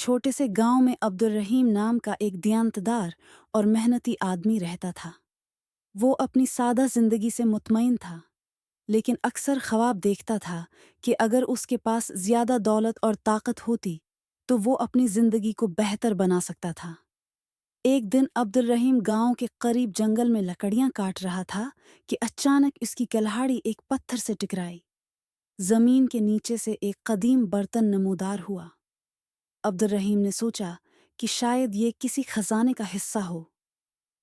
छोटे से गांव में अब्दुल रहीम नाम का एक दियांतदार और मेहनती आदमी रहता था। वो अपनी सादा जिंदगी से मुतमईन था, लेकिन अक्सर ख्वाब देखता था कि अगर उसके पास ज्यादा दौलत और ताकत होती तो वो अपनी जिंदगी को बेहतर बना सकता था। एक दिन अब्दुल रहीम गांव के करीब जंगल में लकड़ियां काट रहा था कि अचानक उसकी कुल्हाड़ी एक पत्थर से टकराई। जमीन के नीचे से एक कदीम बर्तन नमूदार हुआ। अब्दुल रहीम ने सोचा कि शायद ये किसी खजाने का हिस्सा हो।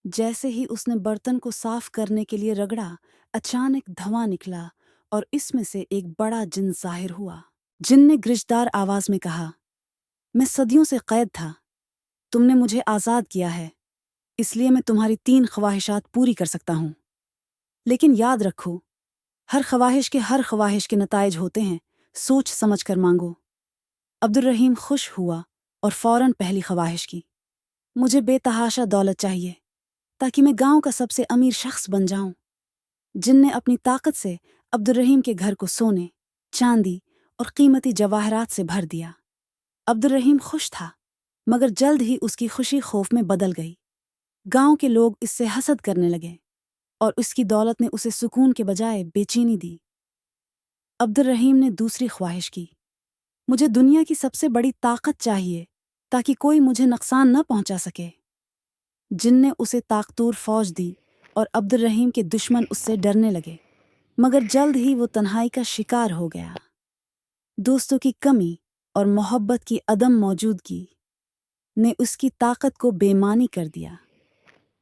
जैसे ही उसने बर्तन को साफ करने के लिए रगड़ा, अचानक धुआं निकला और इसमें से एक बड़ा जिन जाहिर हुआ। जिन ने गिरजदार आवाज में कहा, मैं सदियों से कैद था, तुमने मुझे आज़ाद किया है, इसलिए मैं तुम्हारी 3 ख्वाहिशात पूरी कर सकता हूँ। लेकिन याद रखो, हर ख्वाहिश के नताइज होते हैं, सोच समझ कर मांगो। अब्दुल रहीम खुश हुआ और फौरन पहली ख्वाहिश की, मुझे बेतहाशा दौलत चाहिए ताकि मैं गांव का सबसे अमीर शख्स बन जाऊं। जिन ने अपनी ताकत से अब्दुल रहीम के घर को सोने, चांदी और कीमती जवाहरात से भर दिया। अब्दुल रहीम खुश था, मगर जल्द ही उसकी खुशी खौफ में बदल गई। गांव के लोग इससे हसद करने लगे और उसकी दौलत ने उसे सुकून के बजाय बेचैनी दी। अब्दुल रहीम ने दूसरी ख्वाहिश की, मुझे दुनिया की सबसे बड़ी ताकत चाहिए ताकि कोई मुझे नुकसान न पहुंचा सके। जिन ने उसे ताकतूर फौज दी और अब्दुल रहीम के दुश्मन उससे डरने लगे, मगर जल्द ही वो तन्हाई का शिकार हो गया। दोस्तों की कमी और मोहब्बत की अदम मौजूदगी ने उसकी ताकत को बेमानी कर दिया।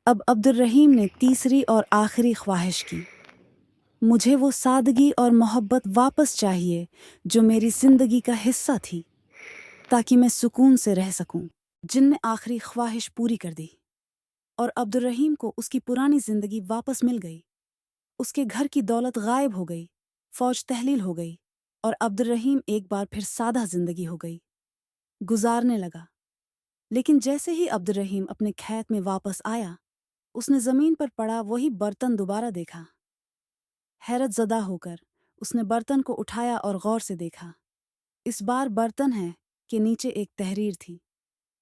अब अब्दुल रहीम ने तीसरी और आखिरी ख्वाहिश की, मुझे वो सादगी और मोहब्बत वापस चाहिए जो मेरी जिंदगी का हिस्सा थी, ताकि मैं सुकून से रह सकूं। जिन ने आखिरी ख्वाहिश पूरी कर दी और अब्दुल रहीम को उसकी पुरानी जिंदगी वापस मिल गई। उसके घर की दौलत गायब हो गई, फौज तहलील हो गई और अब्दुल रहीम एक बार फिर सादा जिंदगी हो गई गुजारने लगा। लेकिन जैसे ही अब्दुल रहीम अपने खेत में वापस आया, उसने जमीन पर पड़ा वही बर्तन दोबारा देखा। हैरत ज़दा होकर उसने बर्तन को उठाया और गौर से देखा। इस बार बर्तन है कि नीचे एक तहरीर थी,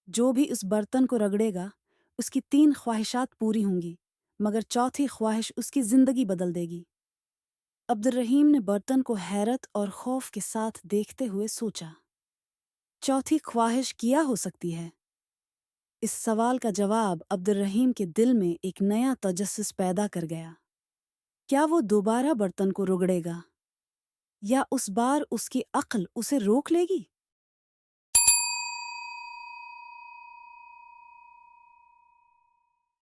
जो भी उस बर्तन को रगड़ेगा उसकी 3 ख्वाहिशात पूरी होंगी, मगर चौथी ख्वाहिश उसकी जिंदगी बदल देगी। अब्दुल रहीम ने बर्तन को हैरत और खौफ के साथ देखते हुए सोचा, चौथी ख्वाहिश क्या हो सकती है? इस सवाल का जवाब अब्दुल रहीम के दिल में एक नया तजस्सुस पैदा कर गया। क्या वो दोबारा बर्तन को रगड़ेगा या उस बार उसकी अक्ल उसे रोक लेगी?